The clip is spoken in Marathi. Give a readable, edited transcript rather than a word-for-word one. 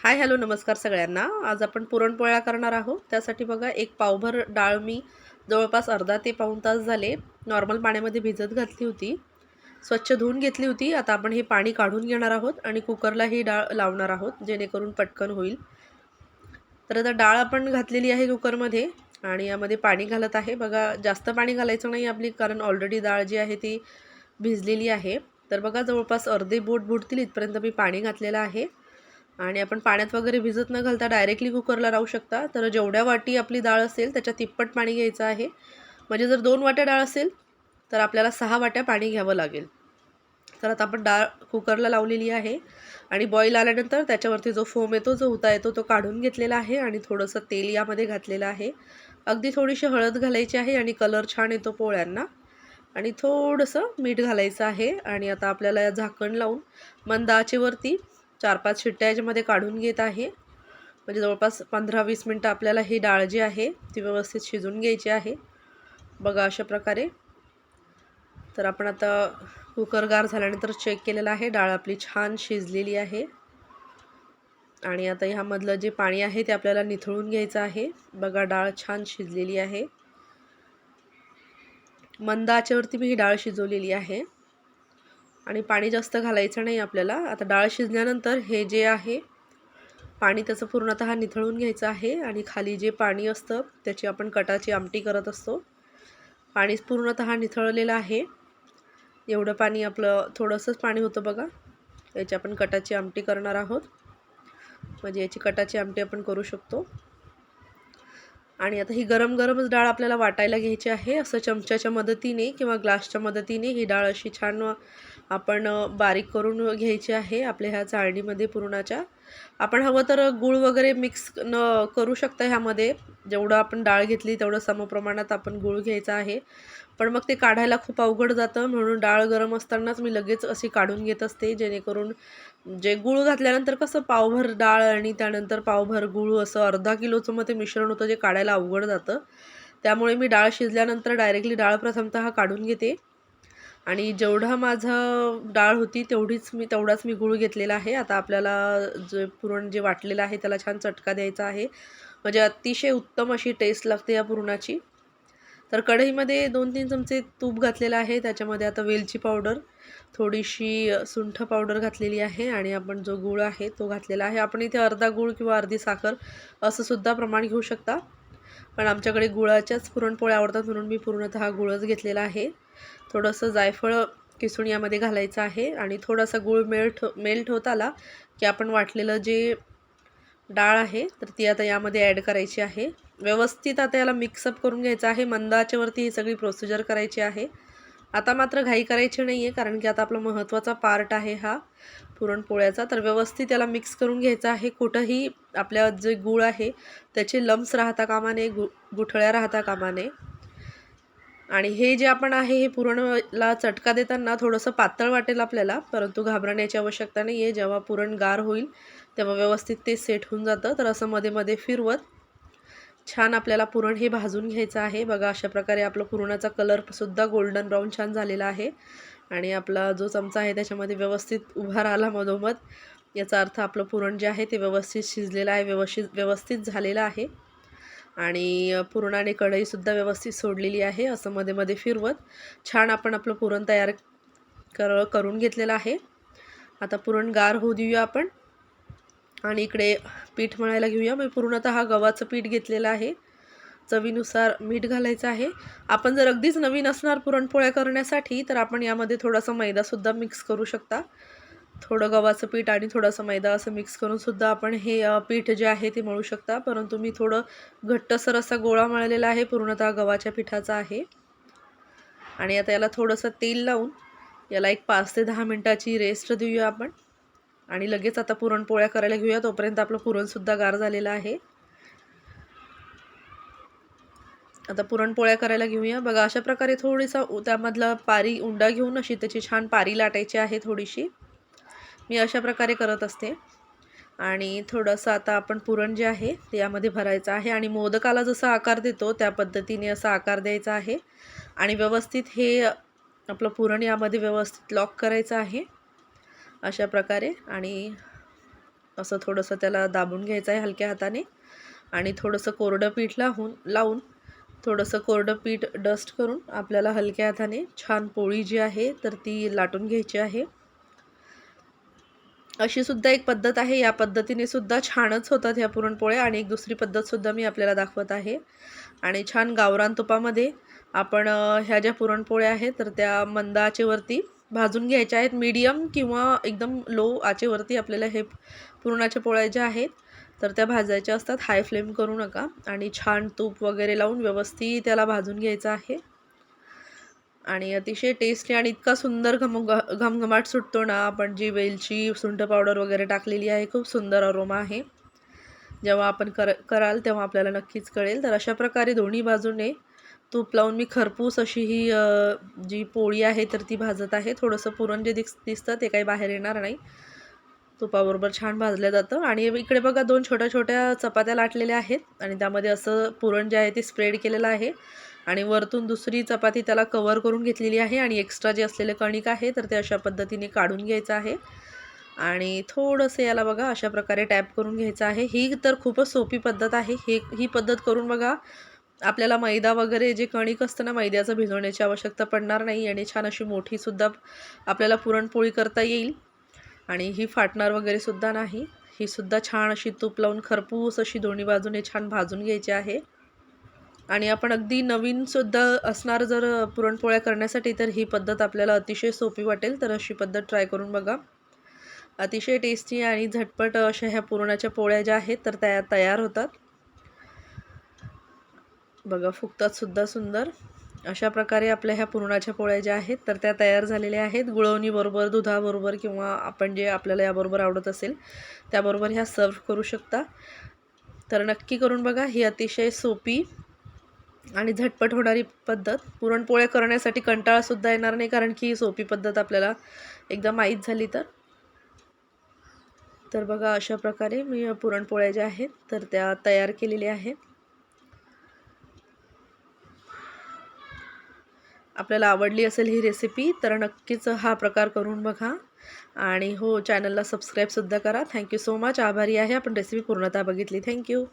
हाय हॅलो नमस्कार सगळ्यांना. आज आपण पुरणपोळ्या करणार आहोत. त्यासाठी बघा एक पावभर डाळ मी जवळपास अर्धा ते पाऊण तास झाले नॉर्मल पाण्यामध्ये भिजत घातली होती. स्वच्छ धुवून घेतली होती. आता आपण हे पाणी काढून घेणार आहोत आणि कुकरला ही डाळ लावणार आहोत जेणेकरून पटकन होईल. तर आता डाळ आपण घातलेली आहे कुकरमध्ये आणि यामध्ये पाणी घालत आहे. बघा जास्त पाणी घालायचं नाही आपली, कारण ऑलरेडी डाळ जी आहे ती भिजलेली आहे. तर बघा जवळपास अर्धे बोट बुडतील इथपर्यंत मी पाणी घातलेलं आहे. आणि आपण पाण्यात वगैरे भिजत न घालता डायरेक्टली कुकरला लावू शकता. तर जेवढ्या वाटी आपली डाळ असेल त्याच्या तिप्पट पाणी घ्यायचं आहे. म्हणजे जर 2 वाट्या डाळ असेल तर आपल्याला 6 वाट्या पाणी घ्यावं लागेल. तर आता आपण डाळ कुकरला लावलेली आहे आणि बॉईल आल्यानंतर त्याच्यावरती जो फोम येतो, जो उता येतो, तो काढून घेतलेला आहे आणि थोडंसं तेल यामध्ये घातलेलं आहे. अगदी थोडीशी हळद घालायची आहे आणि कलर छान येतो पोळ्यांना. आणि थोडंसं मीठ घालायचं आहे आणि आता आपल्याला झाकण लावून मंद आचेवरती 4-5 शिट्ट्या याच्यामध्ये काढून घेत आहे. म्हणजे जवळपास 15-20 मिनटं आपल्याला ही डाळ जी आहे ती व्यवस्थित शिजून घ्यायची आहे. बघा अशा प्रकारे. तर आपण आता कुकर गार झाल्यानंतर चेक केलेला आहे. डाळ आपली छान शिजलेली आहे आणि आता ह्यामधलं जे पाणी आहे ते आपल्याला निथळून घ्यायचं आहे. बघा डाळ छान शिजलेली आहे. मंद आचेवरती मी ही डाळ शिजवलेली आहे आणि पाणी जास्त घालायचं नाही आपल्याला. आता डाळ शिजल्यानंतर हे जे आहे पाणी त्याचं पूर्णतः निथळून घ्यायचं आहे आणि खाली जे पाणी असतं त्याची आपण कटाची आमटी करत असतो. पाणी पूर्णतः निथळलेलं आहे. एवढं पाणी आपलं थोडंसंच पाणी होतं बघा. याची आपण कटाची आमटी करणार आहोत. म्हणजे याची कटाची आमटी आपण करू शकतो. आणि आता ही गरम गरमच डाळ आपल्याला वाटायला घ्यायची आहे. असं चमच्याच्या मदतीने किंवा ग्लासच्या मदतीने ही डाळ अशी छान आपण बारीक करून घ्यायची आहे आपल्या ह्या चाळणीमध्ये पुरणाच्या. आपण हवं तर गूळ वगैरे मिक्स करू शकता ह्यामध्ये. जेवढं आपण डाळ घेतली तेवढं समप्रमाणात आपण गूळ घ्यायचा आहे. पण मग ते काढायला खूप अवघड जातं, म्हणून डाळ गरम असतानाच मी लगेच अशी काढून घेत असते, जेणेकरून जे गूळ घातल्यानंतर कसं पावभर डाळ आणि त्यानंतर पावभर गूळ असं अर्धा किलोचं मग ते मिश्रण होतं, जे काढायला अवघड जातं. त्यामुळे मी डाळ शिजल्यानंतर डायरेक्टली डाळ प्रथमतः काढून घेते आणि जेवढा माझं डाळ होती तेवढाच मी गूळ घेतलेला आहे. आता आपल्याला जे पुरण जे वाटलेलं आहे त्याला छान चटका द्यायचा आहे. म्हणजे अतिशय उत्तम अशी टेस्ट लागते या पुरणाची. तर कढईमध्ये 2-3 चमचे तूप घातलेलं आहे. त्याच्यामध्ये आता वेलची पावडर, थोडीशी सुंठ पावडर घातलेली आहे आणि आपण जो गूळ आहे तो घातलेला आहे. आपण इथे अर्धा गूळ किंवा अर्धी साखर असं सुद्धा प्रमाण घेऊ शकता. पण आमच्याकडे गुळाच्याच पुरणपोळ्या आवडतात म्हणून मी पूर्णतः गूळच घेतलेला आहे. थोडंसं जायफळ किसून यामध्ये घालायचं आहे आणि थोडासा गूळ मेल्ट होत आला की आपण वाटलेलं जे डाळ आहे तर ती आता यामध्ये ॲड करायची आहे. व्यवस्थित आता याला मिक्सअप करून घ्यायचं आहे. मंद आचेवरती ही सगळी प्रोसिजर करायची आहे. आता मात्र घाई करायची नाही आहे, कारण की आता आपला महत्त्वाचा पार्ट आहे हा पुरणपोळ्याचा. तर व्यवस्थित याला मिक्स करून घ्यायचं आहे. कुठंही आपल्या जे गूळ आहे त्याचे लम्स राहता कामा नये, गुठळ्या राहता कामा नये. आणि हे जे आपण आहे हे पुरणला चटका देताना थोडंसं पातळ वाटेल आपल्याला, परंतु घाबरण्याची आवश्यकता नाही आहे. जेव्हा पुरण गार होईल तेव्हा व्यवस्थित ते सेट होऊन जातं. तर असं मध्ये मध्ये फिरवत छान आपल्याला पुरण हे भाजून घ्यायचं आहे. बघा अशा प्रकारे आपलं पुरणाचा कलरसुद्धा गोल्डन ब्राऊन छान झालेला आहे आणि आपला जो चमचा आहे त्याच्यामध्ये व्यवस्थित उभा राहिला मधोमध. याचा अर्थ आपलं पुरण जे आहे ते व्यवस्थित शिजलेलं आहे, व्यवस्थित झालेलं आहे आणि पुरणाने कढईसुद्धा व्यवस्थित सोडलेली आहे. असं मध्ये मध्ये फिरवत छान आपण आपलं पुरण तयार करून घेतलेलं आहे. आता पुरण गार होऊ देऊया आपण आणि इकडे पीठ मळायला घेऊया. मी पूर्णतः गव्हाचं पीठ घेतलेलं आहे. चवीनुसार मीठ घालायचं आहे. आपण जर अगदीच नवीन असणार पुरणपोळ्या करण्यासाठी तर आपण यामध्ये थोडासा मैदासुद्धा मिक्स करू शकता. थोडं गव्हाचं पीठ आणि थोडासा मैदा असं मिक्स करून सुद्धा आपण हे पीठ जे आहे ते मळू शकता. परंतु मी थोडं घट्टसर असा गोळा मळलेला आहे, पूर्णतः गव्हाच्या पिठाचा आहे. आणि आता याला थोडंसं तेल लावून याला एक 5 ते 10 मिनटाची रेस्ट देऊया आपण आणि लगेच आता पुरणपोळ्या करायला घेऊया. तोपर्यंत आपलं पुरणसुद्धा गार झालेलं आहे. आता पुरणपोळ्या करायला घेऊया. बघा अशा प्रकारे थोडीसा त्यामधला पारी उंडा घेऊन अशी त्याची छान पारी लाटायची आहे थोडीशी. मी अशा प्रकारे करत असते. आणि थोडंसं आता आपण पुरण जे आहे ते यामध्ये भरायचं आहे आणि मोदकाला जसा आकार देतो त्या पद्धतीने असा आकार द्यायचा आहे आणि व्यवस्थित हे आपलं पुरण यामध्ये व्यवस्थित लॉक करायचं आहे अशा प्रकारे. आणि असं थोडंसं त्याला दाबून घ्यायचं आहे हलक्या हाताने आणि थोडंसं कोरडं पीठ लावून थोडंसं कोरडं पीठ डस्ट करून आपल्याला हलक्या हाताने छान पोळी जी आहे तर ती लाटून घ्यायची आहे. अशी सुद्धा एक पद्धत आहे, या पद्धतीने सुद्धा छानच होतात ह्या पुरणपोळ्या. आणि एक दुसरी पद्धतसुद्धा मी आपल्याला दाखवत आहे. आणि छान गावरान तुपामध्ये आपण ह्या ज्या पुरणपोळ्या आहेत तर त्या मंद आचेवरती भाजून घ्यायच्या आहेत. मीडियम किंवा एकदम लो आचेवरती आपल्याला हे पुरणाच्या पोळ्या ज्या आहेत तर त्या भाजायच्या असतात. हाय फ्लेम करू नका आणि छान तूप वगैरे लावून व्यवस्थित त्याला भाजून घ्यायचं आहे. आणि अतिशय टेस्टी आणि इतका सुंदर घमघमाट सुटतो ना, आपण जी वेलची सुंठ पावडर वगैरे टाकलेली आहे, खूप सुंदर अरोमा आहे. जेव्हा आपण कराल तेव्हा आपल्याला नक्कीच कळेल. तर अशा प्रकारे दोन्ही बाजूने तूप लावून मी खरपूस अशी ही जी पोळी आहे तर ती भाजत आहे. थोडंसं पुरण जे दिसतं ते काही बाहेर येणार नाही, तुपाबरोबर छान भाजलं जातं. आणि इकडे बघा 2 छोट्या छोट्या चपात्या लाटलेल्या आहेत आणि त्यामध्ये असं पुरण जे आहे ते स्प्रेड केलेलं आहे आणि वरतून दुसरी चपाती त्याला कव्हर करून घेतलेली आहे आणि एक्स्ट्रा जे असलेले कणिक आहे तर ते अशा पद्धतीने काढून घ्यायचं आहे आणि थोडंसं याला बघा अशा प्रकारे टॅप करून घ्यायचं आहे. ही तर खूपच सोपी पद्धत आहे. ही पद्धत करून बघा, आपल्याला मैदा वगैरे जे कणिक असतं ना, मैद्याचं भिजवण्याची आवश्यकता पडणार नाही आणि छान अशी मोठीसुद्धा आपल्याला पुरणपोळी करता येईल आणि ही फाटणार वगैरे सुद्धा नाही. ही सुद्धा छान अशी तूप लावून खरपूस अशी दोन्ही बाजूने छान भाजून घ्यायची आहे. आणि आपण अगदी नवीनसुद्धा असणार जर पुरणपोळ्या करण्यासाठी तर ही पद्धत आपल्याला अतिशय सोपी वाटेल. तर अशी पद्धत ट्राय करून बघा. अतिशय टेस्टी आणि झटपट अशा ह्या पुरणाच्या पोळ्या ज्या आहेत तर त्या तयार होतात. बघा, फुगतात सुद्धा सुंदर. अशा प्रकारे आपल्या ह्या पुरणाच्या पोळ्या ज्या आहेत तर त्या तयार झालेल्या आहेत. गुळवणीबरोबर, दुधाबरोबर किंवा आपण जे आपल्याला याबरोबर आवडत असेल त्याबरोबर ह्या सर्व्ह करू शकता. तर नक्की करून बघा. ही अतिशय सोपी आणि झटपट होणारी पद्धत. पुरणपोळ्या करण्यासाठी कंटाळासुद्धा येणार नाही, कारण की ही सोपी पद्धत आपल्याला एकदा माहीत झाली तर बघा अशा प्रकारे मी पुरणपोळ्या ज्या आहेत तर त्या तयार केलेल्या आहेत. आपल्याला आवडली असेल ही रेसिपी तर नक्कीच हा प्रकार करून बघा आणि हो, चॅनलला सबस्क्राईबसुद्धा करा. Thank you so much. आभारी आहे. आपण रेसिपी पूर्णतः बघितली. थँक्यू.